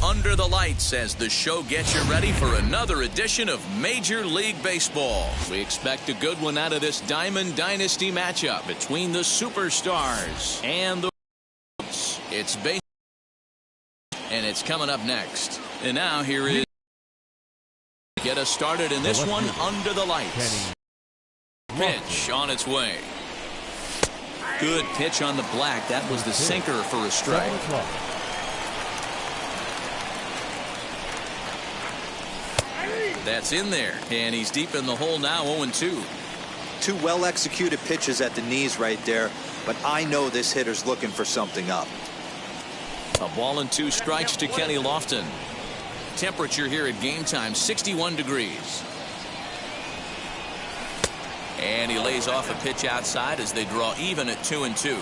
Under the lights as the show gets you ready for another edition of Major League Baseball. We expect a good one out of this Diamond Dynasty matchup between the superstars and the it's baseball, and it's coming up next. And now here is get us started in this one under the lights. Pitch on its way. Good pitch on the black. That was the sinker for a strike. That's in there, and he's deep in the hole now, 0-2. Two well-executed pitches at the knees right there, but I know this hitter's looking for something up. A ball and 2 strikes to Kenny Lofton. Temperature here at game time, 61 degrees. And he lays off a pitch outside as they draw even at 2-2.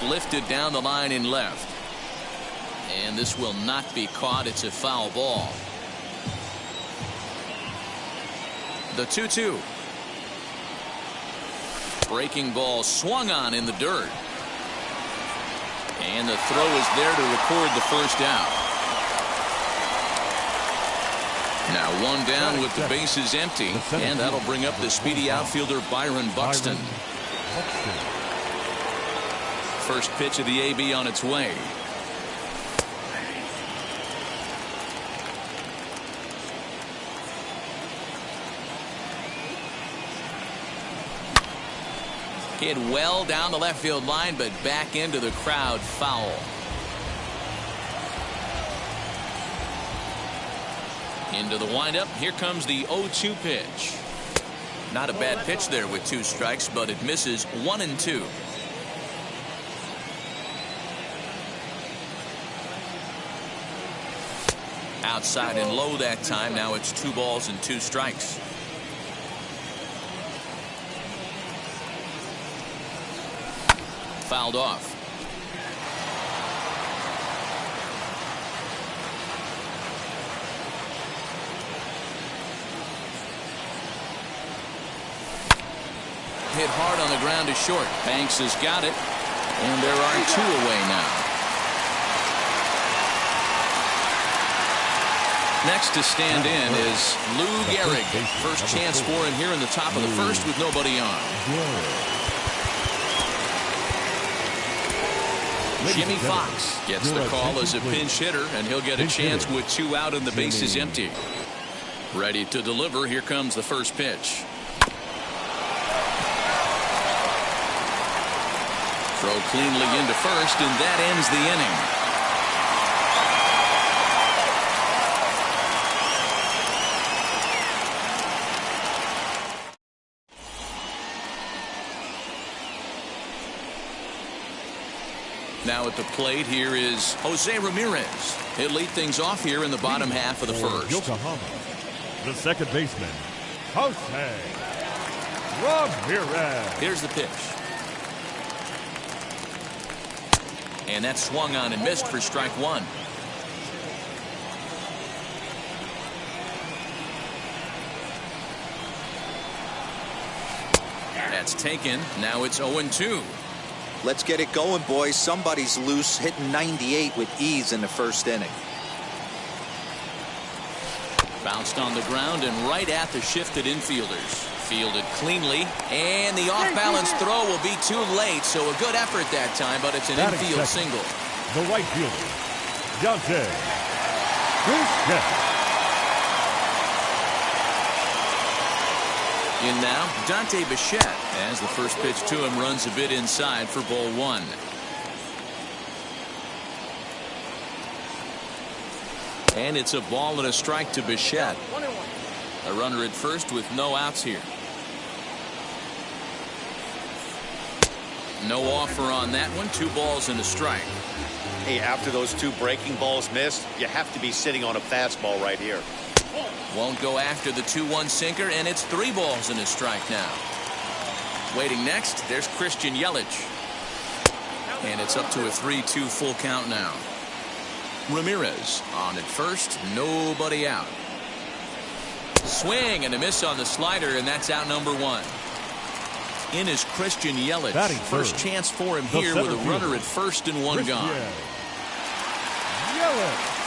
Lifted down the line in left. And this will not be caught. It's a foul ball. The 2-2. Breaking ball swung on in the dirt. And the throw is there to record the first out. Now one down with the bases empty. And that'll bring up the speedy outfielder Byron Buxton. First pitch of the AB on its way. Hit well down the left field line, but back into the crowd, foul. Into the windup. Here comes the 0-2 pitch. Not a bad pitch there with 2 strikes, but it misses 1-2. Outside and low that time. Now it's 2 balls and 2 strikes. Fouled off. Hit hard on the ground to short. Banks has got it. And there are 2 away now. Next to stand in is Lou Gehrig. First chance for him here in the top of the first with nobody on. Jimmy Fox gets the call as a pinch hitter, and he'll get a chance with 2 out and the bases empty. Ready to deliver. Here comes the first pitch. Throw cleanly into first, and that ends the inning. Now at the plate, here is Jose Ramirez. He'll lead things off here in the bottom half of the first. Yokohama, the second baseman, Jose Ramirez. Here's the pitch. And that swung on and missed for strike 1. That's taken. Now it's 0-2. Let's get it going, boys. Somebody's loose, hitting 98 with ease in the first inning. Bounced on the ground and right at the shifted infielders. Fielded cleanly, and the off-balance throw will be too late, so a good effort that time, but it's an infield single. The right fielder, Dante Bichette. In now, Dante Bichette, as the first pitch to him runs a bit inside for ball one. And it's a ball and a strike to Bichette. A runner at first with no outs here. No offer on that one. 2 balls and a strike. Hey, after those 2 breaking balls missed, you have to be sitting on a fastball right here. Won't go after the 2-1 sinker, and it's 3 balls and a strike now. Waiting next, there's Christian Yelich. And it's up to a 3-2 full count now. Ramirez on at first, nobody out. Swing and a miss on the slider, and that's out number 1. In is Christian Yelich. First chance for him here with a runner at first and 1 gone.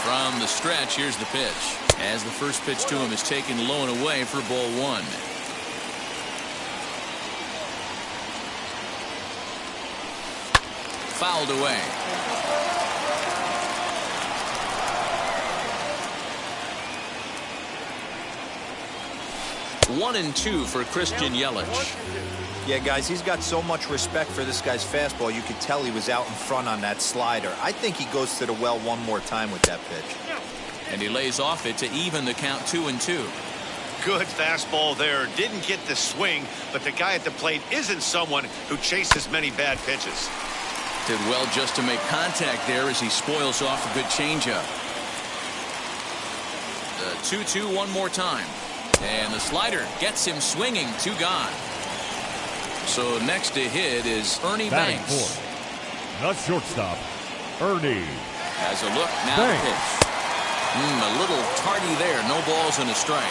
From the stretch, here's the pitch. As the first pitch to him is taken low and away for ball 1. Fouled away. 1-2 for Christian Yelich. Yeah, guys, he's got so much respect for this guy's fastball. You could tell he was out in front on that slider. I think he goes to the well one more time with that pitch. And he lays off it to even the count 2-2. Good fastball there. Didn't get the swing, but the guy at the plate isn't someone who chases many bad pitches. Did well just to make contact there as he spoils off a good changeup. The 2-2 one more time. And the slider gets him swinging. 2 gone. So next to hit is Ernie Banks. The shortstop, Ernie. Has a look now. The pitch. A little tardy there. No balls and a strike.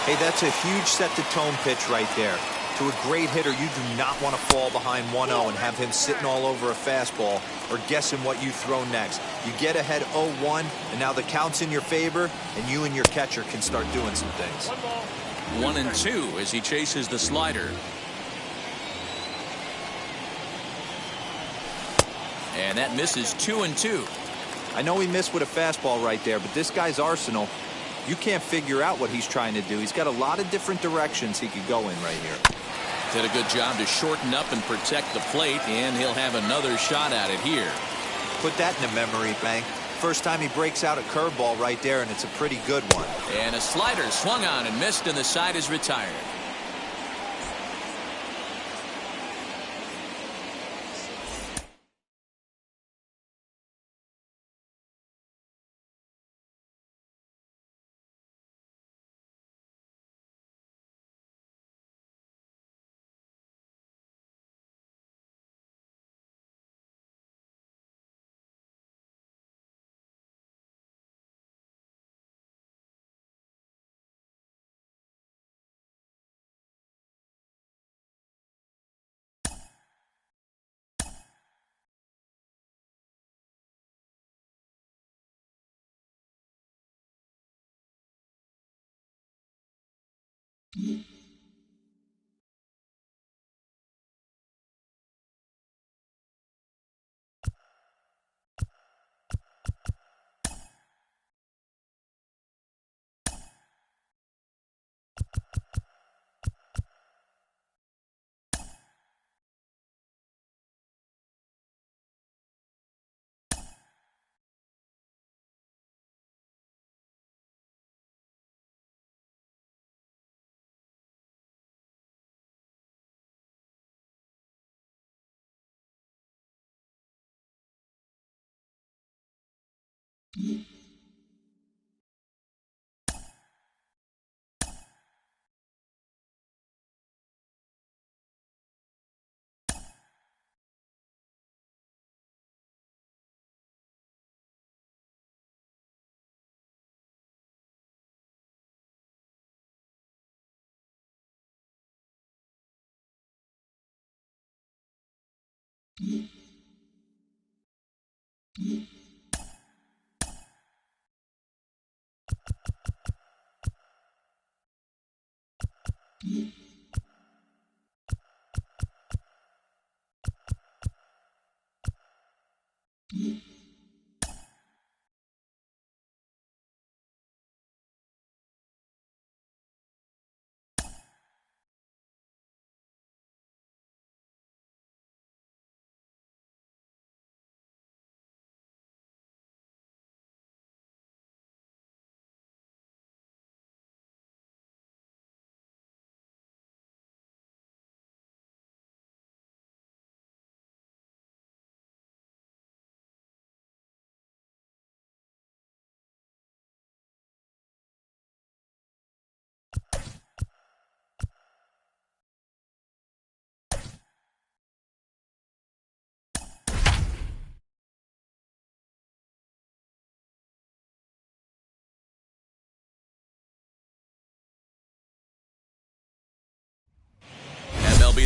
Hey, that's a huge set-the-tone pitch right there. To a great hitter, you do not want to fall behind 1-0 and have him sitting all over a fastball or guessing what you throw next. You get ahead 0-1, and now the count's in your favor, and you and your catcher can start doing some things. 1-2 as he chases the slider. And that misses. 2-2. I know he missed with a fastball right there, but this guy's arsenal, you can't figure out what he's trying to do. He's got a lot of different directions he could go in right here. Did a good job to shorten up and protect the plate, and he'll have another shot at it here. Put that in the memory bank. First time he breaks out a curveball right there, and it's a pretty good one. And a slider swung on and missed, and the side is retired.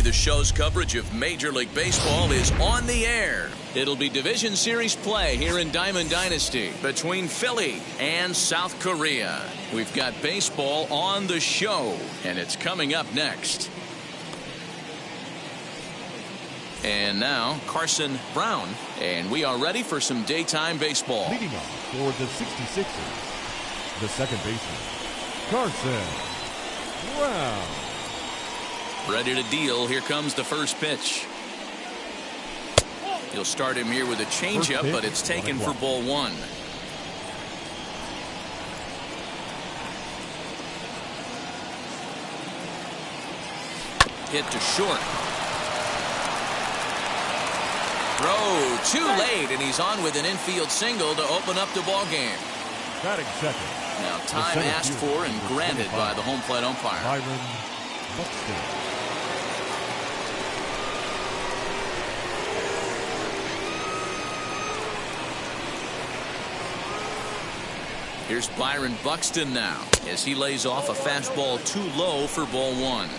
the show's coverage of Major League Baseball is on the air. It'll be Division Series play here in Diamond Dynasty between Philly and South Korea. We've got baseball on the show, and it's coming up next. And now, Carson Brown, and we are ready for some daytime baseball. Leading off for the 66ers, the second baseman, Carson Brown. Ready to deal. Here comes the first pitch. He'll start him here with a changeup, but it's taken for ball one. Hit to short. Throw too late, and he's on with an infield single to open up the ball game. Batting second. Now time asked for and granted by the home plate umpire. Byron Buxton. Here's Byron Buxton now as he lays off a fastball too low for ball one.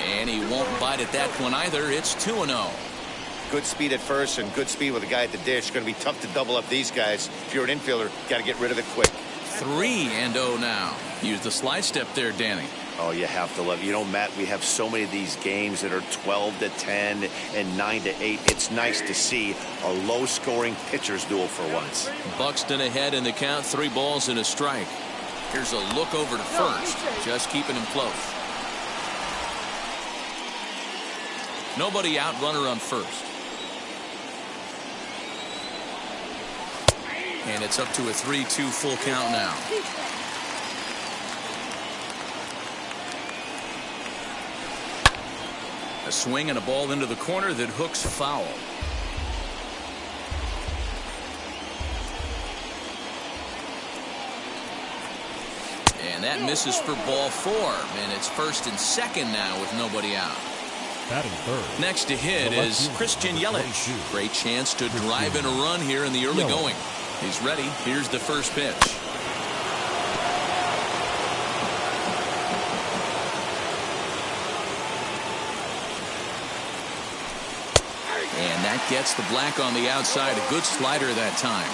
And he won't bite at that one either. It's 2-0. Good speed at first and good speed with a guy at the dish. Going to be tough to double up these guys. If you're an infielder, got to get rid of it quick. 3-0 now. Use the slide step there, Danny. Oh, you have to love it. You know, Matt, we have so many of these games that are 12-10 and 9-8. It's nice to see a low-scoring pitcher's duel for once. Buxton ahead in the count, 3 balls and a strike. Here's a look over to first, just keeping him close. Nobody out, runner on first. And it's up to a 3-2 full count now. A swing and a ball into the corner that hooks foul. And that misses for ball 4. And it's first and second now with nobody out. Batting third. Next to hit is Christian Yelich. Great chance to drive in a run here in the early going. He's ready. Here's the first pitch. And that gets the black on the outside. A good slider that time.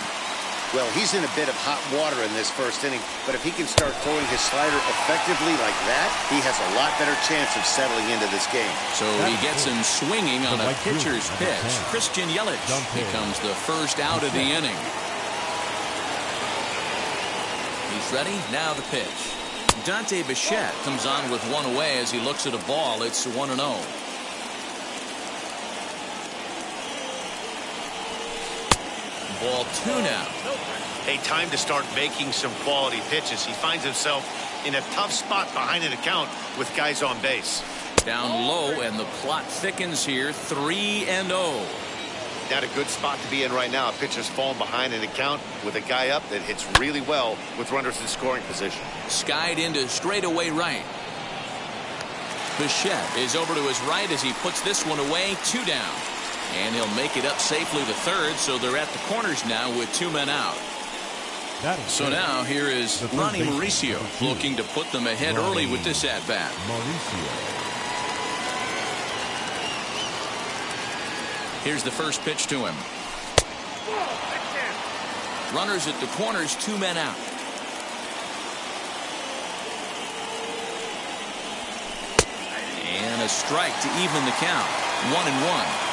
Well, he's in a bit of hot water in this first inning, but if he can start throwing his slider effectively like that, he has a lot better chance of settling into this game. So he gets him swinging on a pitcher's pitch. Christian Yelich becomes the first out of the inning. He's ready. Now the pitch. Dante Bichette comes on with one away as he looks at a ball. It's 1-0. Ball 2 now. Hey, time to start making some quality pitches. He finds himself in a tough spot behind an account with guys on base. Down low, and the plot thickens here. 3-0. Not a good spot to be in right now. A pitcher's falling behind an account with a guy up that hits really well with runners in scoring position. Skied into straightaway right. Bichette is over to his right as he puts this one away. 2 down. And he'll make it up safely to third, so they're at the corners now with 2 men out. So now here is Ronnie Mauricio looking to put them ahead early with this at-bat. Here's the first pitch to him. Runners at the corners, 2 men out. And a strike to even the count. 1-1.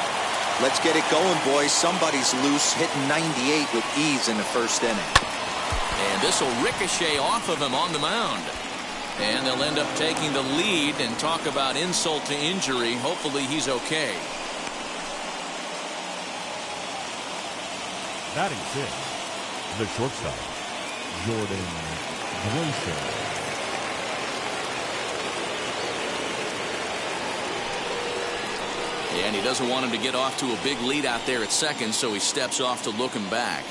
Let's get it going, boys. Somebody's loose, hitting 98 with ease in the first inning. And this will ricochet off of him on the mound. And they'll end up taking the lead and talk about insult to injury. Hopefully he's okay. Batting 6, the shortstop, Jordan Grayson. And he doesn't want him to get off to a big lead out there at second, so he steps off to look him back.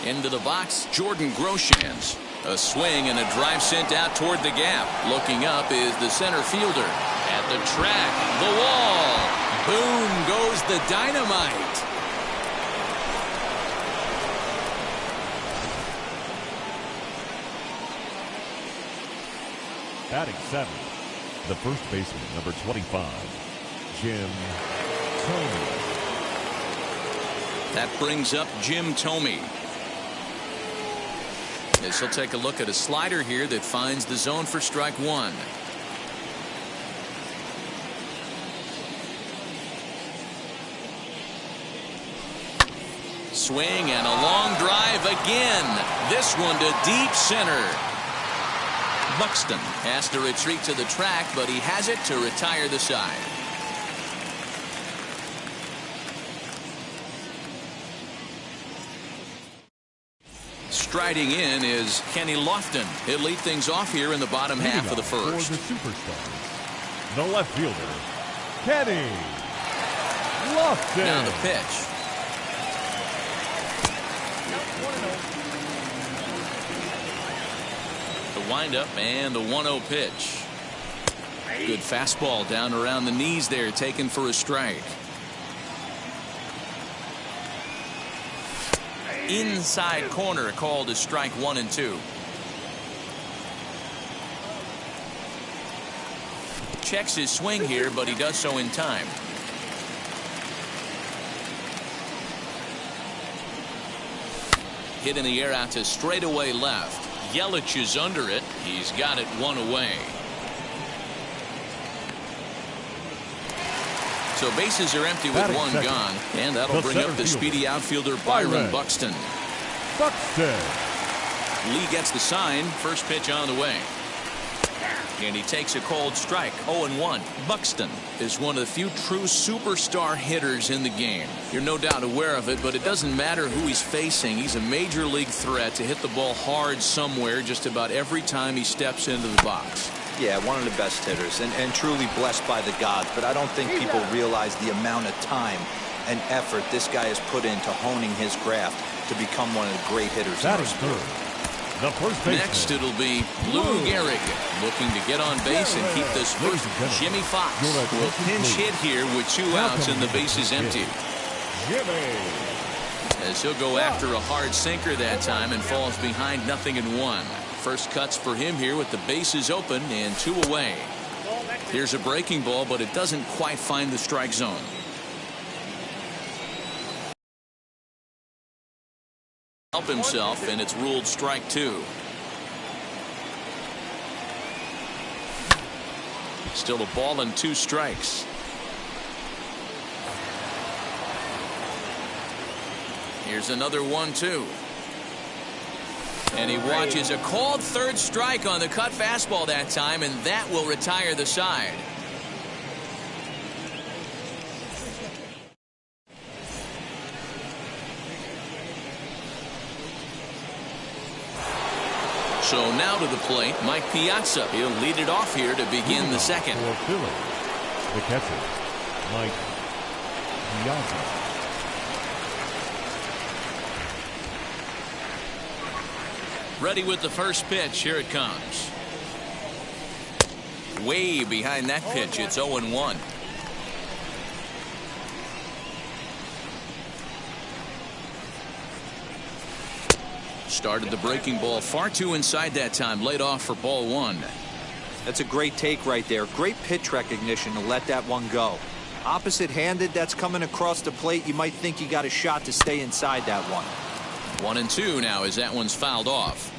Into the box, Jordan Groshans. A swing and a drive sent out toward the gap. Looking up is the center fielder. At the track, the wall. Boom goes the dynamite. Batting 7th, the first baseman, number 25, Jim Thome. That brings up Jim Thome. As he'll take a look at a slider here that finds the zone for strike one. Swing and a long drive again. This one to deep center. Buxton has to retreat to the track, but he has it to retire the side. Striding in is Kenny Lofton. He'll lead things off here in the bottom half of the first. For the superstars, the left fielder, Kenny Lofton. Now the pitch. The windup and the 1-0 pitch. Good fastball down around the knees there, taken for a strike. Inside corner called as strike 1 and 2. Checks his swing here, but he does so in time. Hit in the air out to straightaway left. Yelich is under it. He's got it one away. So bases are empty with one gone, and that'll bring up the speedy outfielder Byron Buxton. Lee gets the sign. First pitch on the way. And he takes a cold strike. 0-1. Buxton is one of the few true superstar hitters in the game. You're no doubt aware of it, but it doesn't matter who he's facing. He's a major league threat to hit the ball hard somewhere just about every time he steps into the box. Yeah, one of the best hitters and truly blessed by the gods, but I don't think people realize the amount of time and effort this guy has put into honing his craft to become one of the great hitters in our sport. The first baseman. Next it'll be Lou Gehrig looking to get on base and keep this first. Jimmy Fox will pinch hit here with 2 outs and the base is empty. As he'll go after a hard sinker that time and falls behind 0-1. First cuts for him here with the bases open and 2 away. Here's a breaking ball, but it doesn't quite find the strike zone. Help himself, and it's ruled strike 2. Still a ball and 2 strikes. Here's another 1-2. And he watches a called third strike on the cut fastball that time, and that will retire the side. So now to the plate, Mike Piazza. He'll lead it off here to begin the second. For Philly, the catcher, Mike Piazza. Ready with the first pitch. Here it comes. Way behind that pitch. It's 0-1. Started the breaking ball far too inside that time. Laid off for ball 1. That's a great take right there. Great pitch recognition to let that one go. Opposite-handed, that's coming across the plate. You might think you got a shot to stay inside that one. 1-2 now as that one's fouled off.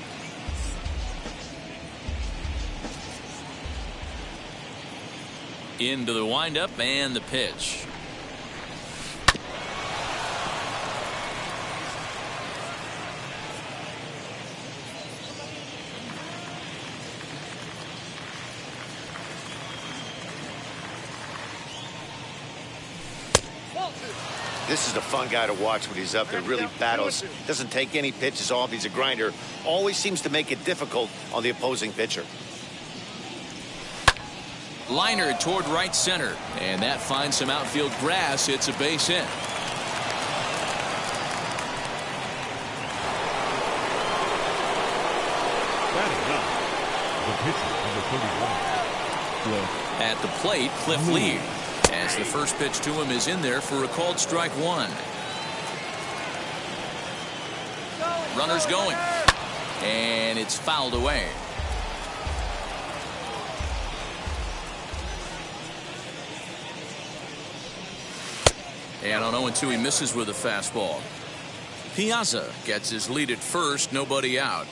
Into the windup and the pitch. This is a fun guy to watch when he's up there. Really battles. Doesn't take any pitches off. He's a grinder. Always seems to make it difficult on the opposing pitcher. Liner toward right center. And that finds some outfield grass. It's a base hit. The pitcher, number 31. At the plate, Cliff Lee. As the first pitch to him is in there for a called strike 1. Runner's going. And it's fouled away. And on 0-2, he misses with a fastball. Piazza gets his lead at first, nobody out.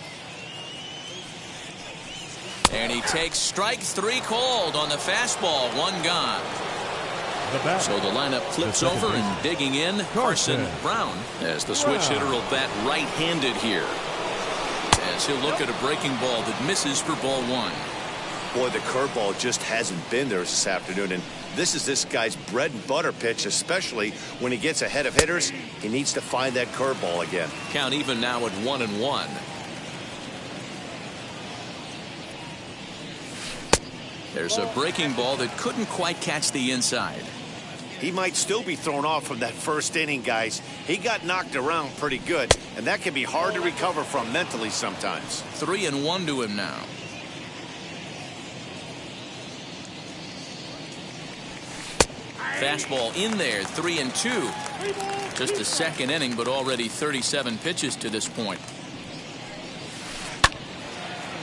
And he takes strike 3 called on the fastball, 1 gone. So the lineup flips over and digging in, Carson Brown, as the switch hitter will bat right-handed here. As he'll look at a breaking ball that misses for ball 1. Boy, the curveball just hasn't been there this afternoon, and this is this guy's bread and butter pitch, especially when he gets ahead of hitters. He needs to find that curveball again. Count even now at 1-1. There's a breaking ball that couldn't quite catch the inside. He might still be thrown off from that first inning, guys. He got knocked around pretty good, and that can be hard to recover from mentally sometimes. 3-1 to him now. Fastball in there, 3-2. Just a second inning, but already 37 pitches to this point.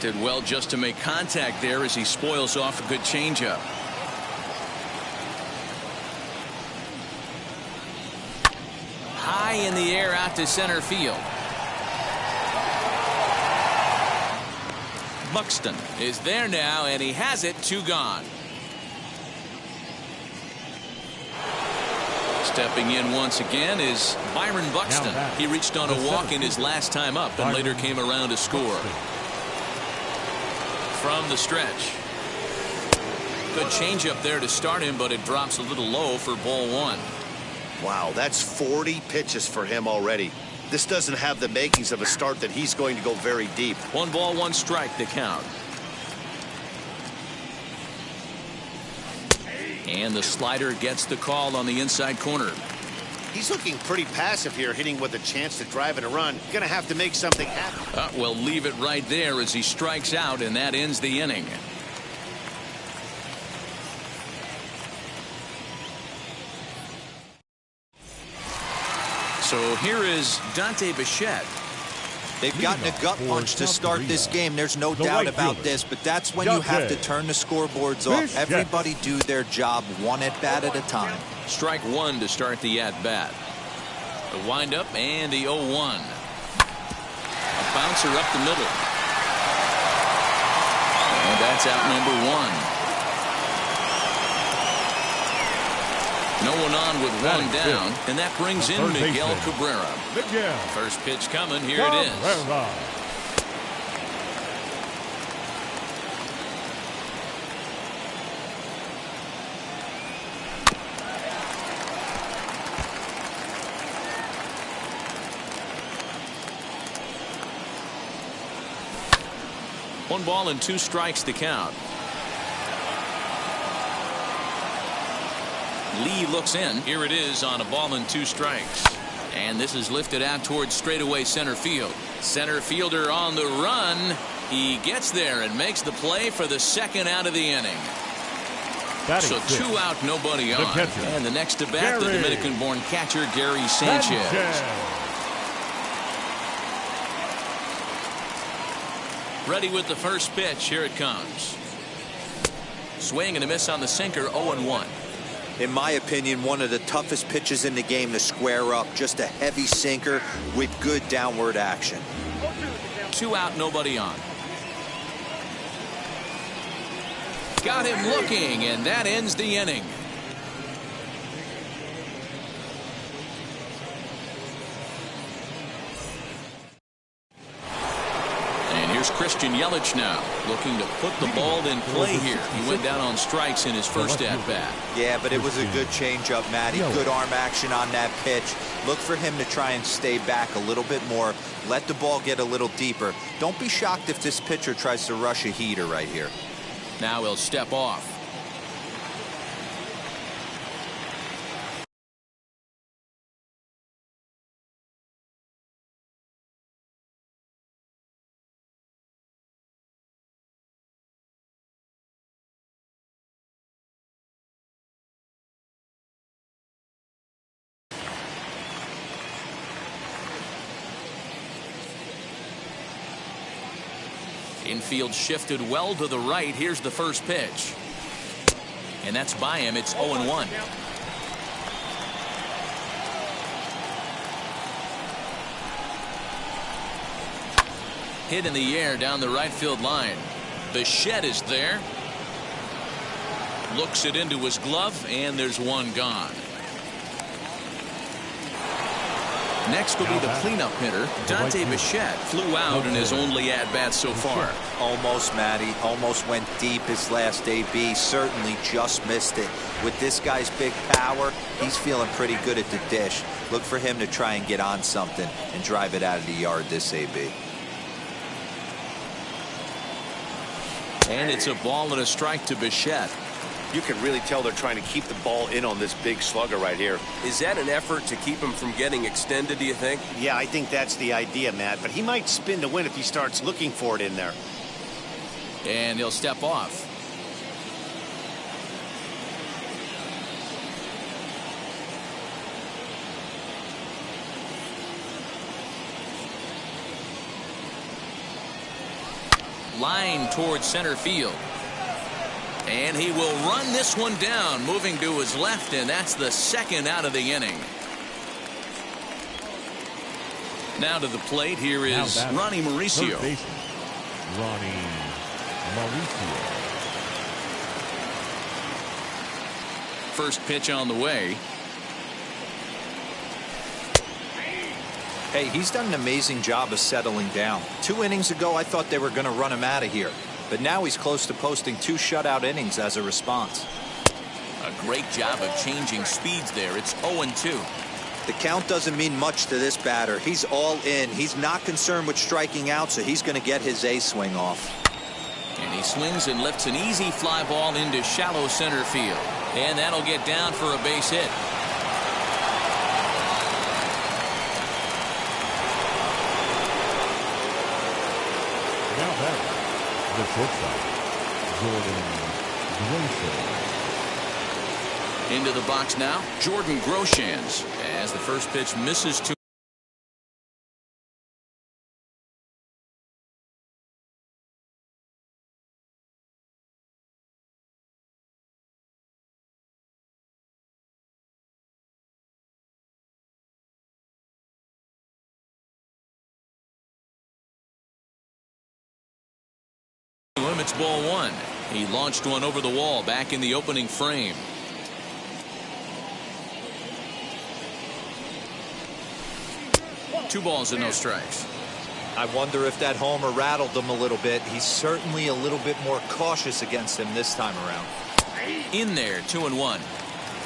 Did well just to make contact there as he spoils off a good changeup. High in the air out to center field. Buxton is there now, and he has it, 2 gone. Stepping in once again is Byron Buxton. He reached on a walk in his last time up and later came around to score. From the stretch. Good changeup there to start him, but it drops a little low for ball 1. Wow, that's 40 pitches for him already. This doesn't have the makings of a start that he's going to go very deep. 1 ball, 1 strike to count. And the slider gets the call on the inside corner. He's looking pretty passive here, hitting with a chance to drive in a run. Gonna have to make something happen. Well, leave it right there as he strikes out, and that ends the inning. So here is Dante Bichette. They've gotten a gut punch to start this game. There's no doubt about this, but that's when you have to turn the scoreboards off. Everybody do their job 1 at-bat at a time. Strike 1 to start the at-bat. The windup and the 0-1. A bouncer up the middle. And that's out number 1. No one on with 1 down, and that brings in Miguel Cabrera. First pitch coming, here it is. One ball and 2 strikes to count. Lee looks in. Here it is on a ball and 2 strikes. And this is lifted out towards straightaway center field. Center fielder on the run. He gets there and makes the play for the 2nd out of the inning. So 2 out, nobody on. And the next to bat, the Dominican-born catcher, Gary Sanchez. Ready with the first pitch. Here it comes. Swing and a miss on the sinker, 0-1. In my opinion, one of the toughest pitches in the game to square up. Just a heavy sinker with good downward action. 2 out, nobody on. Got him looking, and that ends the inning. Christian Yelich now looking to put the ball in play here. He went down on strikes in his first at-bat. Yeah, but it was a good changeup, Matty. Good arm action on that pitch. Look for him to try and stay back a little bit more. Let the ball get a little deeper. Don't be shocked if this pitcher tries to rush a heater right here. Now he'll step off. Infield shifted well to the right. Here's the first pitch. And that's by him. It's 0-1. Hit in the air down the right field line. Bichette is there. Looks it into his glove, and there's one gone. Next will be the cleanup hitter. Dante Bichette flew out in his only at-bat so far. Almost, Matty. Almost went deep his last AB. Certainly just missed it. With this guy's big power, he's feeling pretty good at the dish. Look for him to try and get on something and drive it out of the yard this AB. And it's a ball and a strike to Bichette. You can really tell they're trying to keep the ball in on this big slugger right here. Is that an effort to keep him from getting extended, do you think? Yeah, I think that's the idea, Matt. But he might spin to win if he starts looking for it in there. And he'll step off. Line towards center field. And he will run this one down, moving to his left, and that's the second out of the inning. Now to the plate, here is Ronnie Mauricio. Ronnie Mauricio. First pitch on the way. Hey, he's done an amazing job of settling down. 2 innings ago, I thought they were going to run him out of here. But now he's close to posting 2 shutout innings as a response. A great job of changing speeds there. It's 0-2. The count doesn't mean much to this batter. He's all in. He's not concerned with striking out, so he's going to get his A swing off. And he swings and lifts an easy fly ball into shallow center field. And that'll get down for a base hit. Now back, the shortstop, Jordan Groshans. Into the box now, Jordan Groshans, as the first pitch misses to him. It's ball one. He launched one over the wall back in the opening frame. Two balls and no strikes. I wonder if that homer rattled him a little bit. He's certainly a little bit more cautious against him this time around. In there, 2-1.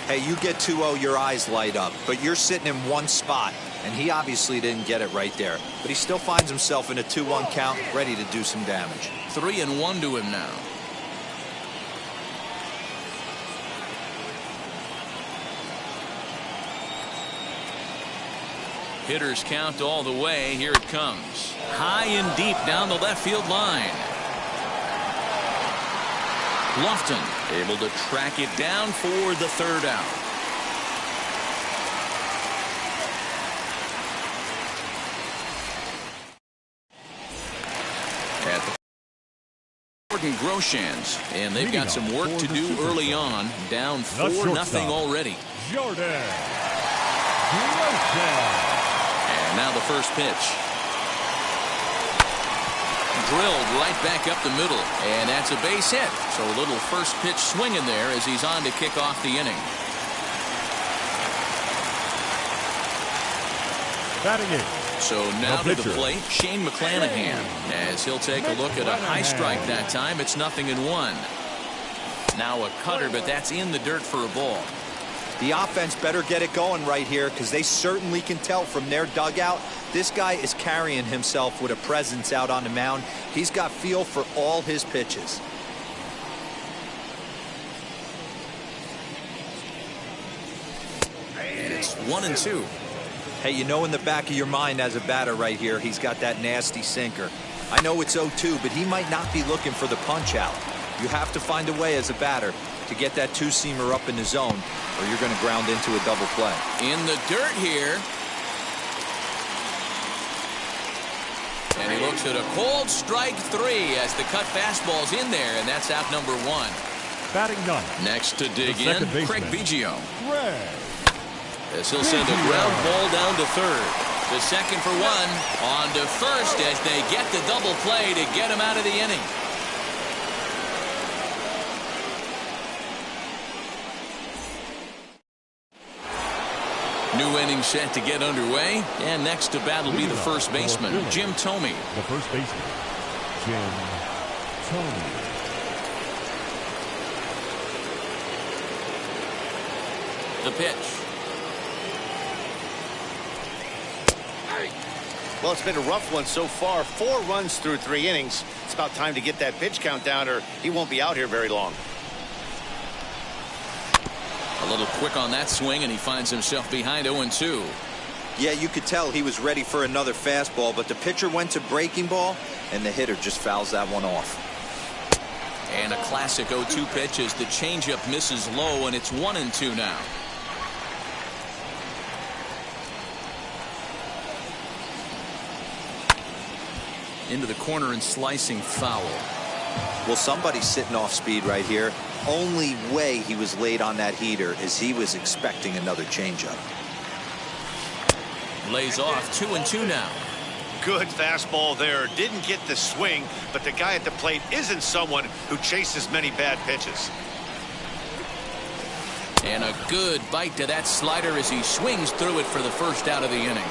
Hey, you get 2-0, your eyes light up, but you're sitting in one spot, and he obviously didn't get it right there. But he still finds himself in a 2-1 count, ready to do some damage. 3-1 to him now. Hitters count all the way. Here it comes. High and deep down the left field line. Lofton able to track it down for the third out. At the Jordan Groshans, and they've got some work to do early on. Down 4-0 already. Jordan Groshans. And now the first pitch. Drilled right back up the middle, and that's a base hit. So a little first pitch swing in there as he's on to kick off the inning. Batting it. So now to the plate, Shane McClanahan, as he'll take a look at a high strike that time. It's 0-1. Now a cutter, but that's in the dirt for a ball. The offense better get it going right here, because they certainly can tell from their dugout this guy is carrying himself with a presence out on the mound. He's got feel for all his pitches. And it's 1-2. Hey, you know in the back of your mind as a batter right here, he's got that nasty sinker. I know it's 0-2, but he might not be looking for the punch out. You have to find a way as a batter to get that two-seamer up in the zone, or you're going to ground into a double play. In the dirt here. And he looks at a cold strike 3 as the cut fastball's in there, and that's out number 1. Batting ninth. Next to dig in, Craig Biggio. Craig. As he'll send a ground ball down to third. The second for one. On to first as they get the double play to get him out of the inning. New inning set to get underway. And next to bat will be the first baseman, Jim Thome. The first baseman, Jim Thome. The pitch. Well, it's been a rough one so far. 4 runs through 3 innings. It's about time to get that pitch count down or he won't be out here very long. A little quick on that swing, and he finds himself behind 0-2. Yeah, you could tell he was ready for another fastball, but the pitcher went to breaking ball, and the hitter just fouls that one off. And a classic 0-2 pitch as the changeup misses low, and it's 1-2 now. Into the corner and slicing foul. Well, somebody's sitting off speed right here. Only way he was late on that heater is he was expecting another changeup. Lays off 2-2 now. Good fastball there. Didn't get the swing, but the guy at the plate isn't someone who chases many bad pitches. And a good bite to that slider as he swings through it for the first out of the inning.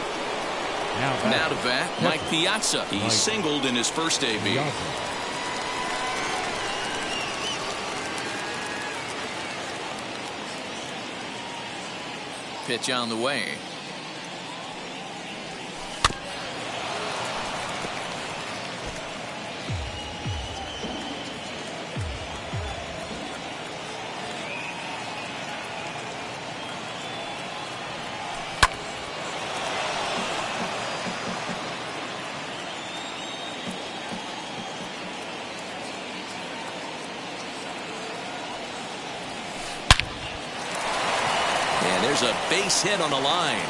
Now to bat, Mike Piazza. He singled in his first AB. Pitch on the way. There's a base hit on the line.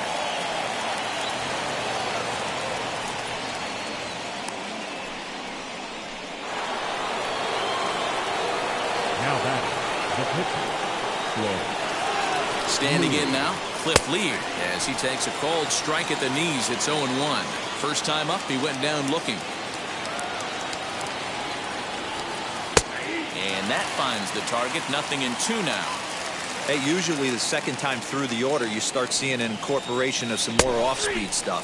Now back, the pitcher, Standing in now, Cliff Lee, as he takes a cold strike at the knees. It's 0-1. First time up, he went down looking. And that finds the target. 0-2 now. Hey, usually the second time through the order, you start seeing an incorporation of some more off-speed stuff.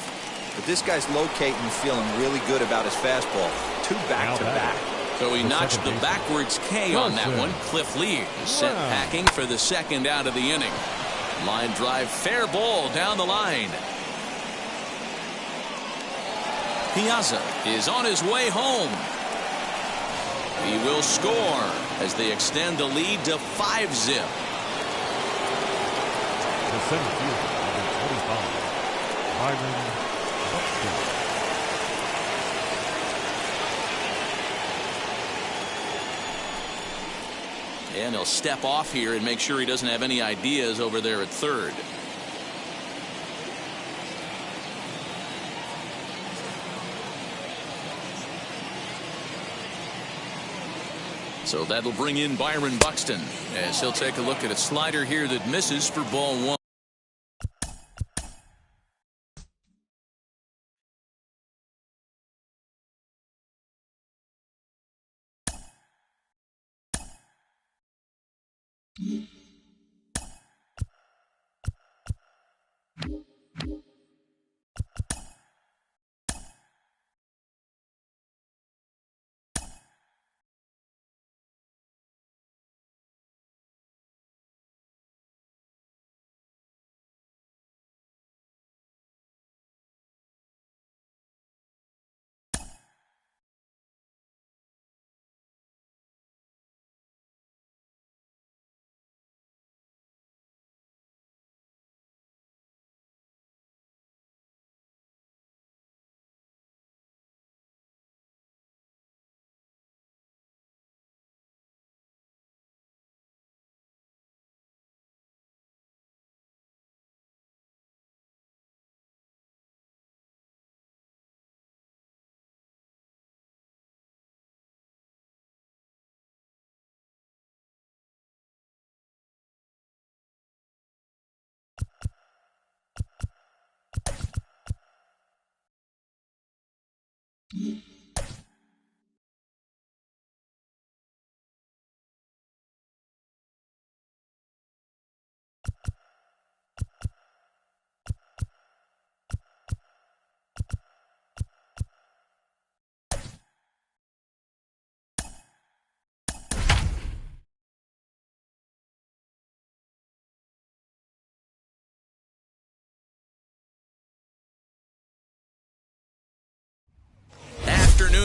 But this guy's locating and feeling really good about his fastball. 2 back-to-back. So he notched the backwards K on that one. Cliff Lee is sent packing for the second out of the inning. Line drive, fair ball down the line. Piazza is on his way home. He will score as they extend the lead to 5-zip. The center fielder, number 25, Byron Buxton. And he'll step off here and make sure he doesn't have any ideas over there at third. So that'll bring in Byron Buxton as he'll take a look at a slider here that misses for ball 1.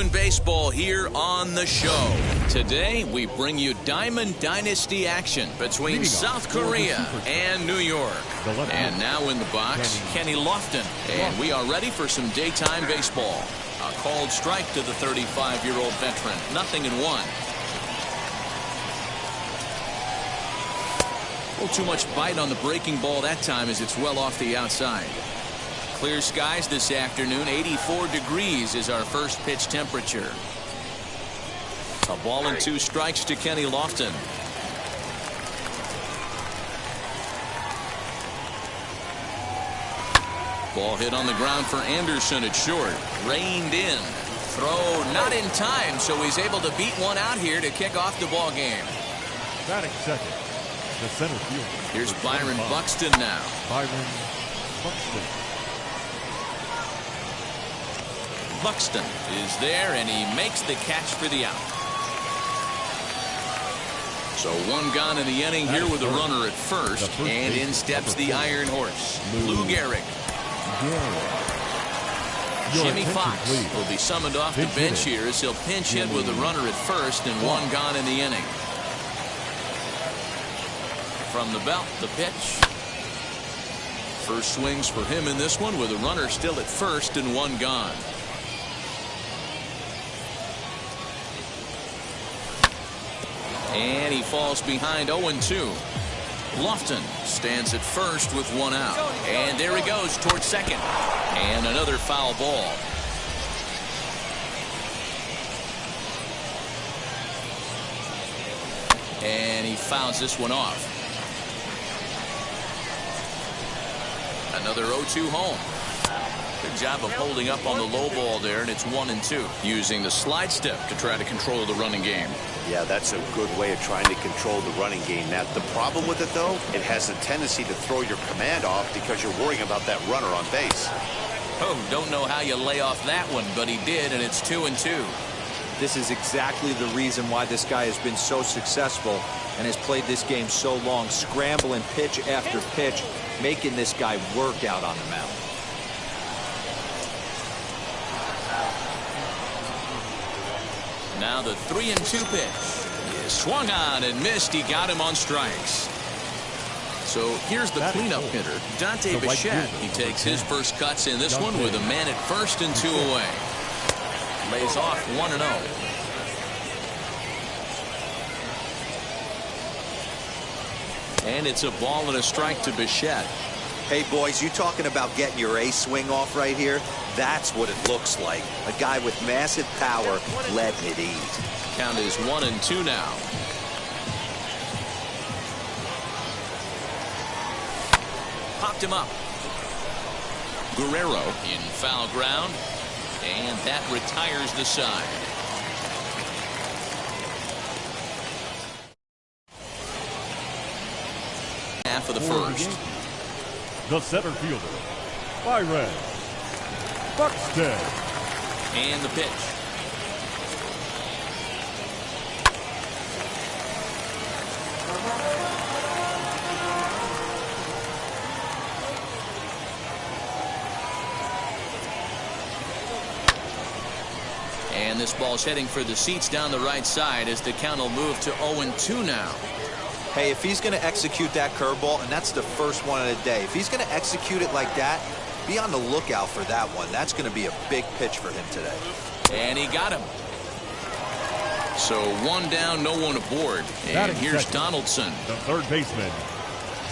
American baseball here on the show. Today, we bring you Diamond Dynasty action between South Korea and New York. And now in the box, Kenny Lofton. And we are ready for some daytime baseball. A called strike to the 35-year-old veteran. 0-1. A little too much bite on the breaking ball that time as it's well off the outside. Clear skies this afternoon. 84 degrees is our first pitch temperature. A ball and 2 strikes to Kenny Lofton. Ball hit on the ground for Anderson at short. Reined in. Throw not in time, so he's able to beat one out here to kick off the ball game. Batting second, the center fielder. Here's Byron Buxton now. Byron Buxton. Buxton is there, and he makes the catch for the out. So 1 gone in the inning here with a runner at first, and in steps the Iron Horse, Lou Gehrig. Jimmy Fox will be summoned off the bench here as he'll pinch hit with a runner at first and 1 gone in the inning. From the belt, the pitch. First swings for him in this one with a runner still at first and 1 gone. And he falls behind 0-2. Lofton stands at first with 1 out. And there he goes towards second. And another foul ball. And he fouls this one off. Another 0-2 home. Good job of holding up on the low ball there, and it's 1-2. Using the slide step to try to control the running game. Yeah, that's a good way of trying to control the running game. Now, the problem with it, though, it has a tendency to throw your command off because you're worrying about that runner on base. Oh, don't know how you lay off that one, but he did, and it's 2-2. This is exactly the reason why this guy has been so successful and has played this game so long, scrambling pitch after pitch, making this guy work out on the mound. Now the 3-2 pitch is swung on and missed. He got him on strikes. So here's the cleanup hitter, Dante Bichette. He takes his first cuts in this one with a man at first and 2 away. Lays off 1-0. And it's a ball and a strike to Bichette. Hey, boys, you talking about getting your A swing off right here? That's what it looks like. A guy with massive power letting it eat. Count is 1-2 now. Popped him up. Guerrero in foul ground. And that retires the side. Half of the first. The center fielder, Byron Buxton. And the pitch. And this ball's heading for the seats down the right side as the count will move to 0-2 now. Hey, if he's going to execute that curveball, and that's the first one of the day, if he's going to execute it like that, be on the lookout for that one. That's going to be a big pitch for him today. And he got him. So 1 down, no one aboard. And here's Donaldson. The third baseman,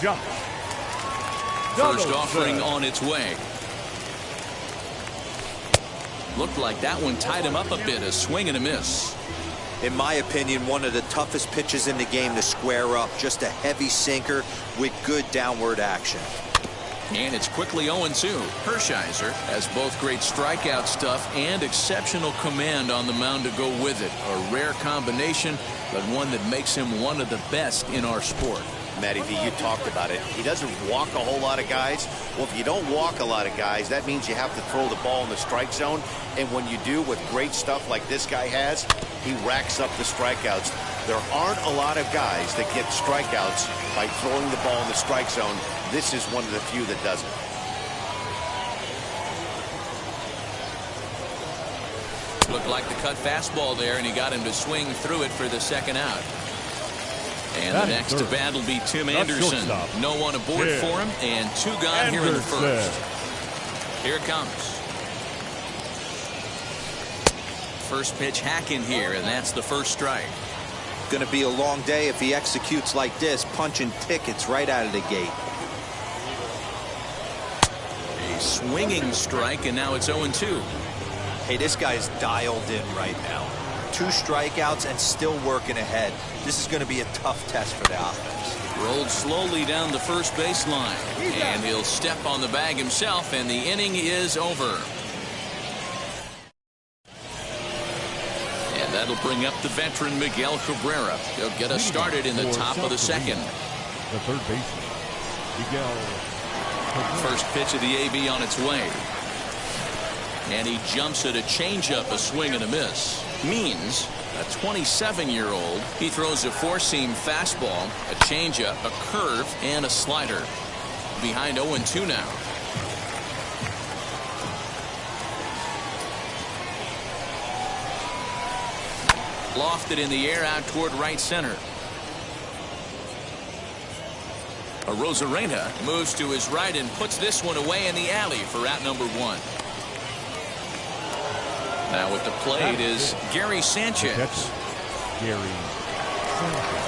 Josh. First offering on its way. Looked like that one tied him up a bit, a swing and a miss. In my opinion, one of the toughest pitches in the game to square up. Just a heavy sinker with good downward action. And it's quickly 0-2. Hershiser has both great strikeout stuff and exceptional command on the mound to go with it. A rare combination, but one that makes him one of the best in our sport. Matty V, you talked about it. He doesn't walk a whole lot of guys. Well, if you don't walk a lot of guys, that means you have to throw the ball in the strike zone. And when you do with great stuff like this guy has, he racks up the strikeouts. There aren't a lot of guys that get strikeouts by throwing the ball in the strike zone. This is one of the few that does it. Looked like the cut fastball there, and he got him to swing through it for the second out. And the next to bat will be Tim Anderson. No one aboard for him, and 2 gone here in the first. Here it comes. First pitch hacking here, and that's the first strike. Going to be a long day if he executes like this, punching tickets right out of the gate. A swinging strike, and now it's 0-2. Hey, this guy's dialed in right now. 2 strikeouts and still working ahead. This is going to be a tough test for the offense. Rolled slowly down the first baseline, and he'll step on the bag himself, and the inning is over. And that'll bring up the veteran Miguel Cabrera. He'll get us started in the top of the second. The third baseman, Miguel Cabrera. First pitch of the AB on its way. And he jumps at a changeup, a swing and a miss. Means a 27-year-old. He throws a 4-seam fastball, a changeup, a curve, and a slider. Behind 0-2 now. Lofted in the air out toward right center. Arozarena moves to his right and puts this one away in the alley for out number 1. Now at the plate is Gary Sanchez. Gary Sanchez.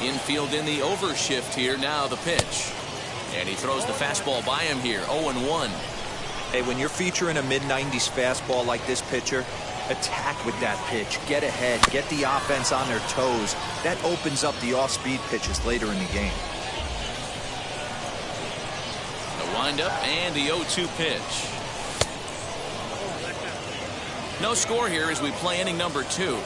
Infield in the overshift here. Now the pitch. And he throws the fastball by him here. 0-1. Hey, when you're featuring a mid-90s fastball like this pitcher, attack with that pitch. Get ahead. Get the offense on their toes. That opens up the off-speed pitches later in the game. Windup and the 0-2 pitch. No score here as we play inning number 2.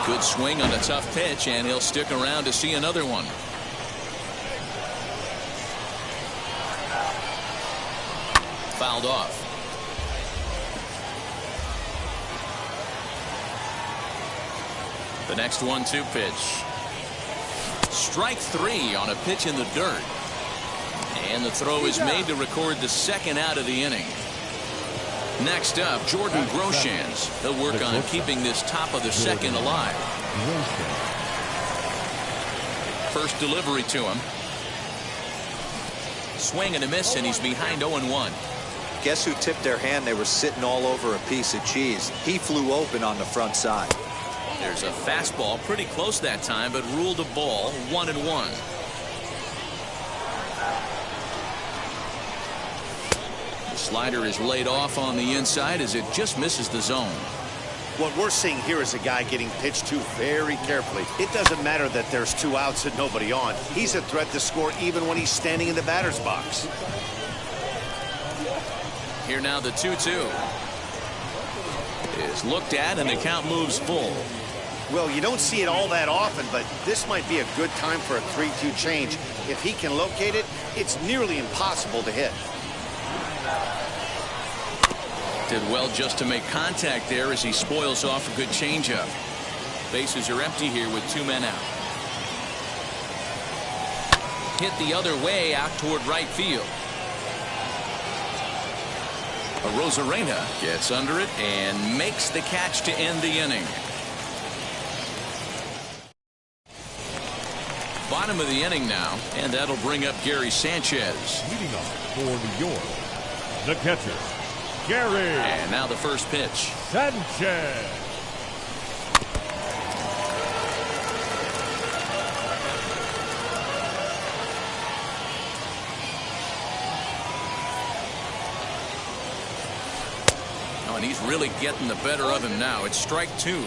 Good swing on a tough pitch, and he'll stick around to see another one. Fouled off. The next 1-2 pitch. Strike 3 on a pitch in the dirt. And the throw is made to record the second out of the inning. Next up, Jordan Groshans. He'll work on keeping this top of the second alive. First delivery to him. Swing and a miss, and he's behind 0-1. Guess who tipped their hand? They were sitting all over a piece of cheese. He flew open on the front side. There's a fastball pretty close that time, but ruled a ball. 1-1. The slider is laid off on the inside as it just misses the zone. What we're seeing here is a guy getting pitched to very carefully. It doesn't matter that there's 2 outs and nobody on. He's a threat to score even when he's standing in the batter's box. Here now the 2-2 is looked at, and the count moves full. Well, you don't see it all that often, but this might be a good time for a 3-2 change. If he can locate it, it's nearly impossible to hit. Did well just to make contact there as he spoils off a good changeup. Bases are empty here with 2 men out. Hit the other way out toward right field. Arozarena gets under it and makes the catch to end the inning. Bottom of the inning now, and that'll bring up Gary Sanchez. Leading off for New York, the catcher, Gary. And now the first pitch. Sanchez. Oh, and he's really getting the better of him now. It's strike 2.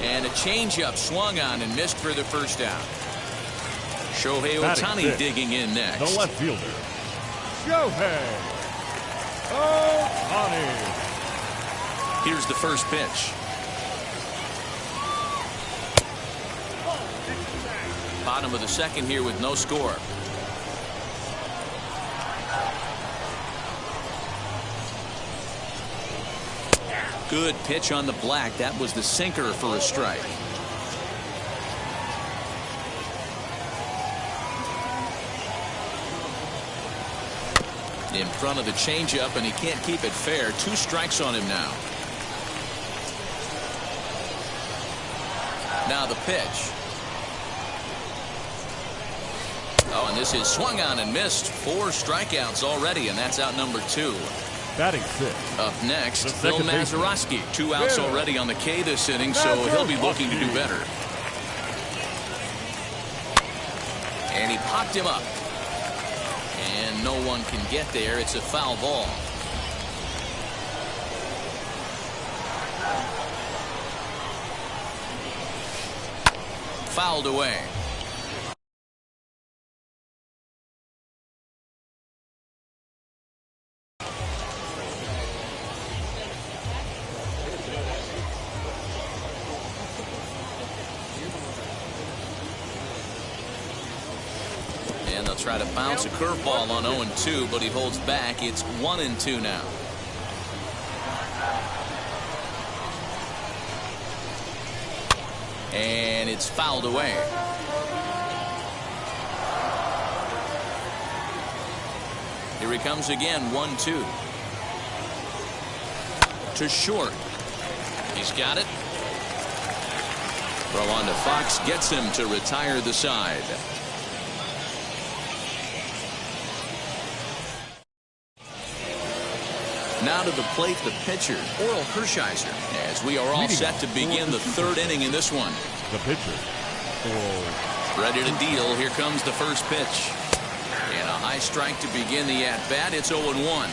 And a changeup swung on and missed for the first out. Shohei Ohtani digging in next. The left fielder, Shohei Ohtani. Here's the first pitch. Bottom of the second here with no score. Good pitch on the black. That was the sinker for a strike. In front of the changeup, and he can't keep it fair. 2 strikes on him now. Now the pitch. Oh, and this is swung on and missed. 4 strikeouts already, and that's out number 2. Batting 6. Up next, Phil Mazeroski. 2 outs already on the K this inning, so he'll be looking to do better. And he popped him up. And no one can get there. It's a foul ball. Fouled away. And they'll try to bounce a curveball on 0-2, but he holds back. It's 1-2 now. And it's fouled away. Here he comes again, 1-2. To short. He's got it. Throw on to Fox gets him to retire the side. Now to the plate, the pitcher, Oral Hershiser, as we are all set to begin the 3rd inning in this one. The pitcher, Oral. Ready to deal. Here comes the first pitch. And a high strike to begin the at-bat. It's 0-1.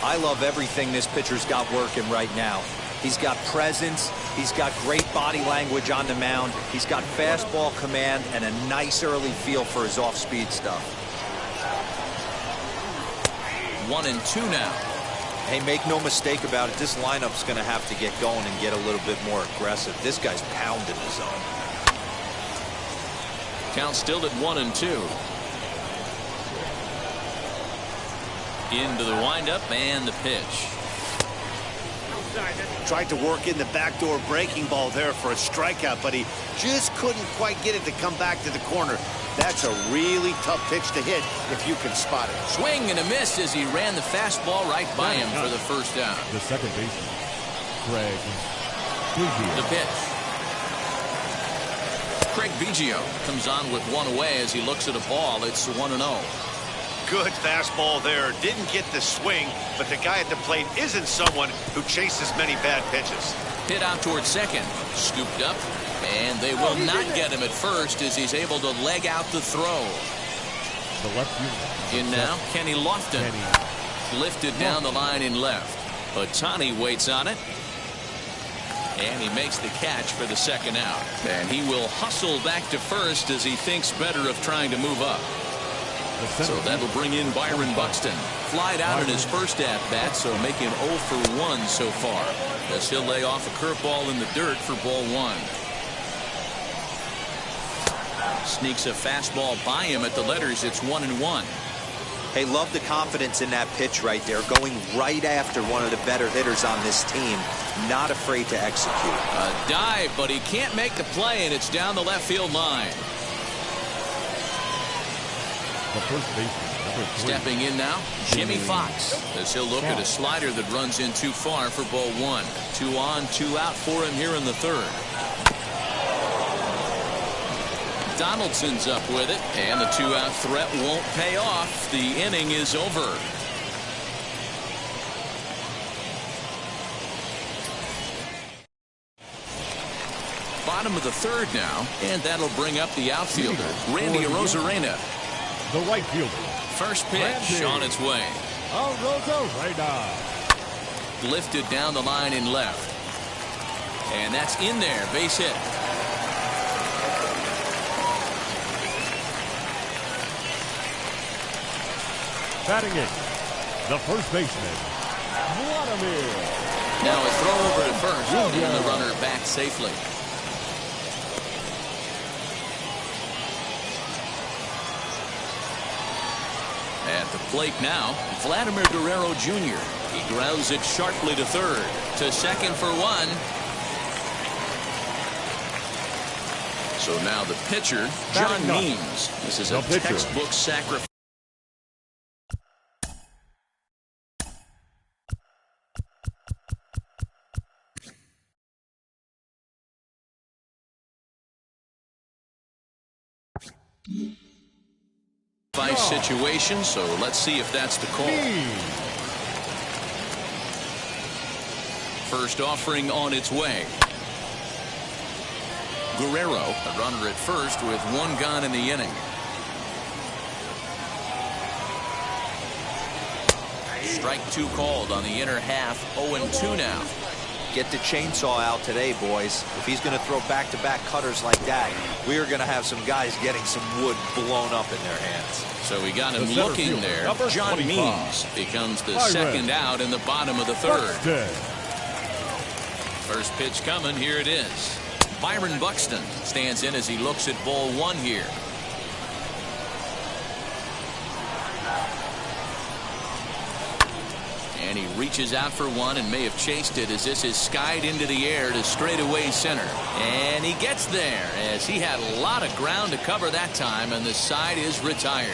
I love everything this pitcher's got working right now. He's got presence. He's got great body language on the mound. He's got fastball command and a nice early feel for his off-speed stuff. 1-2 now. Hey, make no mistake about it. This lineup's going to have to get going and get a little bit more aggressive. This guy's pounding the zone. Count still at 1-2. Into the windup and the pitch. Tried to work in the backdoor breaking ball there for a strikeout, but he just couldn't quite get it to come back to the corner. That's a really tough pitch to hit if you can spot it. Swing and a miss as he ran the fastball right by him for the first down. The second baseman, Craig Biggio. The pitch. Craig Biggio comes on with 1 away as he looks at a ball. It's 1-0. Good fastball there. Didn't get the swing, but the guy at the plate isn't someone who chases many bad pitches. Hit out towards second. Scooped up. And they will not get him at first as he's able to leg out the throw. The left fielder. In now, Kenny Lofton. Lifted down the line in left. Ohtani waits on it. And he makes the catch for the second out. And he will hustle back to first as he thinks better of trying to move up. So that'll bring in Byron Buxton. Flied out in his first at-bat, so make him 0 for 1 so far. As he'll lay off a curveball in the dirt for ball 1. Sneaks a fastball by him at the letters. It's 1-1. Hey, love the confidence in that pitch right there. Going right after one of the better hitters on this team. Not afraid to execute. A dive, but he can't make the play, and it's down the left field line. The first baseman, number 3. Stepping in now, Jimmy Fox. As he'll look at a slider that runs in too far for ball 1. 2 on, 2 out for him here in the 3rd. Donaldson's up with it, and the 2-out threat won't pay off. The inning is over. Bottom of the 3rd now, and that'll bring up the outfielder, Randy Arozarena. The right fielder. First pitch Randy on its way. Arozarena. Lifted down the line in left. And that's in there, base hit. Batting in, the first baseman, Vladimir. Now a throw over to first, and the runner back safely. At the plate now, Vladimir Guerrero Jr. He grounds it sharply to third. To second for one. So now the pitcher, John Means. This is a textbook sacrifice. Situation, so let's see if that's the call. First offering on its way. Guerrero, a runner at first with one gone in the inning. Strike two called on the inner half. 0-2 now. Get the chainsaw out today, boys. If he's going to throw back-to-back cutters like that, we are going to have some guys getting some wood blown up in their hands. So we got him looking there. John Means becomes the second out in the bottom of the third. First pitch coming. Here it is. Byron Buxton stands in as he looks at ball one here. And he reaches out for one and may have chased it as this is skied into the air to straightaway center. And he gets there as he had a lot of ground to cover that time, and the side is retired.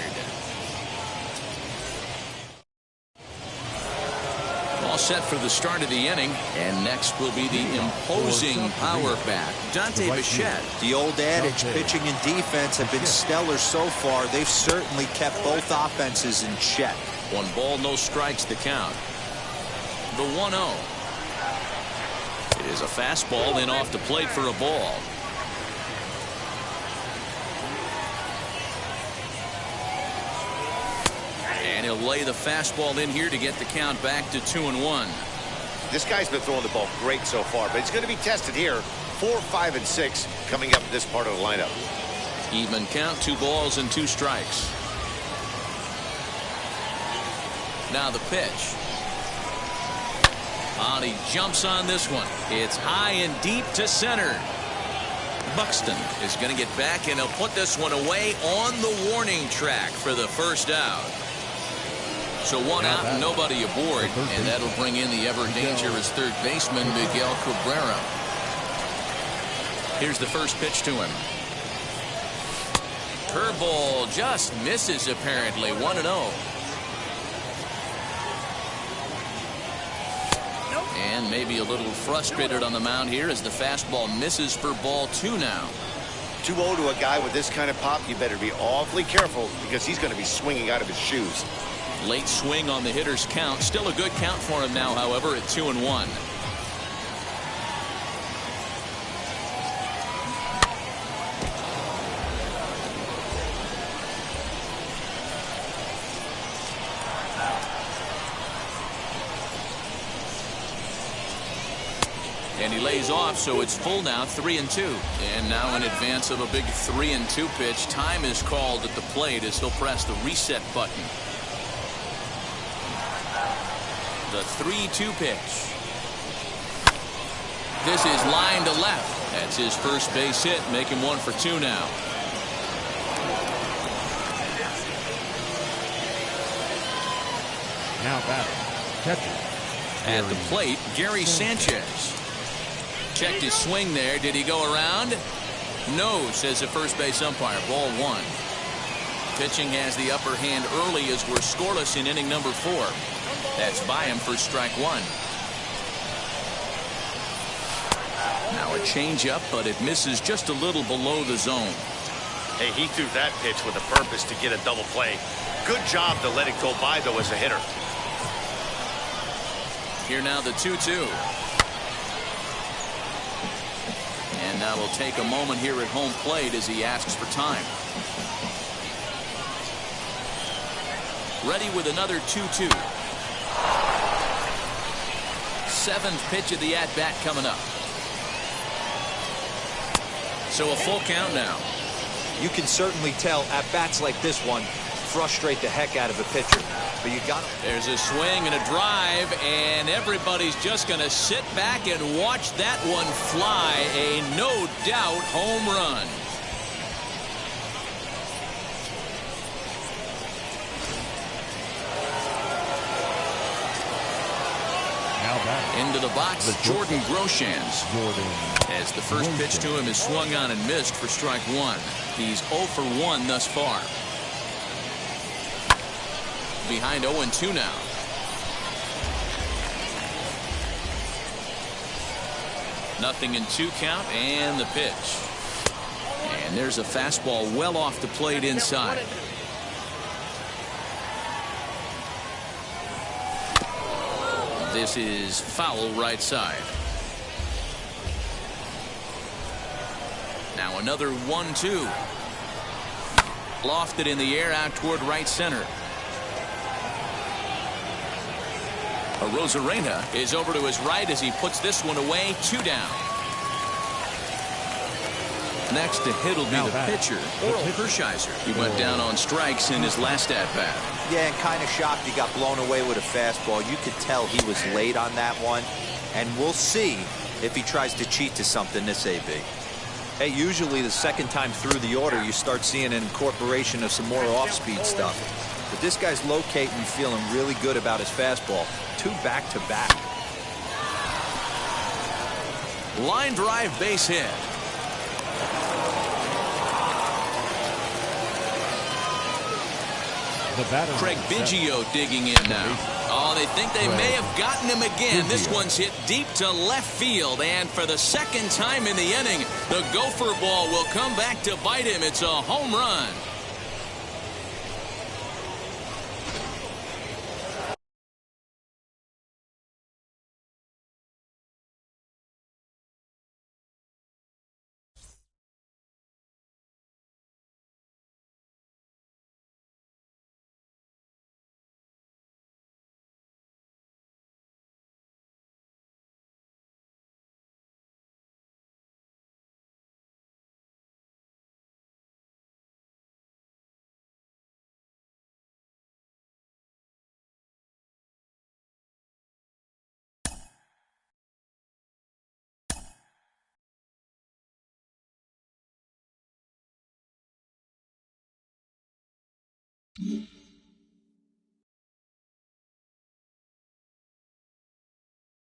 All set for the start of the inning, and next will be the imposing power bat, Dante Bichette. The old adage, pitching and defense have been stellar so far. They've certainly kept both offenses in check. 1 ball, no strikes the count. The 1-0. It is a fastball in off the plate for a ball. And he'll lay the fastball in here to get the count back to 2-1. This guy's been throwing the ball great so far, but it's going to be tested here. 4, 5, and 6 coming up in this part of the lineup. Even count, 2 balls and 2 strikes. Now the pitch. And he jumps on this one. It's high and deep to center. Buxton is going to get back, and he'll put this one away on the warning track for the first out. So 1 out and nobody aboard, and that'll bring in the ever dangerous third baseman Miguel Cabrera. Here's the first pitch to him. Curveball just misses apparently. 1-0. And maybe a little frustrated on the mound here as the fastball misses for ball 2 now. 2-0 to a guy with this kind of pop. You better be awfully careful because he's going to be swinging out of his shoes. Late swing on the hitter's count. Still a good count for him now, however, at 2-1. And he lays off, so it's full now, 3-2. And now in advance of a big 3-2 pitch, time is called at the plate as he'll press the reset button. The 3-2 pitch. This is line to left. That's his first base hit, making 1 for 2 now. Now batting, catcher. At the plate, Gary Sanchez. Checked his swing there. Did he go around? No, says the first base umpire. Ball 1. Pitching has the upper hand early as we're scoreless in inning number 4. That's by him for strike 1. Now a changeup, but it misses just a little below the zone. Hey, he threw that pitch with a purpose to get a double play. Good job to let it go by, though, as a hitter. Here now the 2-2. And now we'll take a moment here at home plate as he asks for time. Ready with another 2-2. 7th pitch of the at-bat coming up. So a full count now. You can certainly tell at-bats like this one frustrate the heck out of a pitcher. But you got him. There's a swing and a drive, and everybody's just going to sit back and watch that one fly. A no-doubt home run. Into the box, Jordan Groshans. As the first pitch to him is swung on and missed for strike one. He's 0 for 1 thus far. Behind 0-2 now. Nothing in 2 count, and the pitch. And there's a fastball well off the plate inside. This is foul right side. Now another 1-2. Lofted in the air out toward right center. Arozarena is over to his right as he puts this one away. 2 down. Next to hit will be the pitcher, Oral Hershiser. He went down on strikes in his last at-bat. Yeah, and kind of shocked he got blown away with a fastball. You could tell he was late on that one. And we'll see if he tries to cheat to something this AB. Hey, usually the second time through the order, you start seeing an incorporation of some more off-speed stuff. But this guy's locating and feeling really good about his fastball. 2 back-to-back. Line drive base hit. Craig Biggio digging in now. Oh, they think they may have gotten him again. This one's hit deep to left field. And for the second time in the inning, the gopher ball will come back to bite him. It's a home run.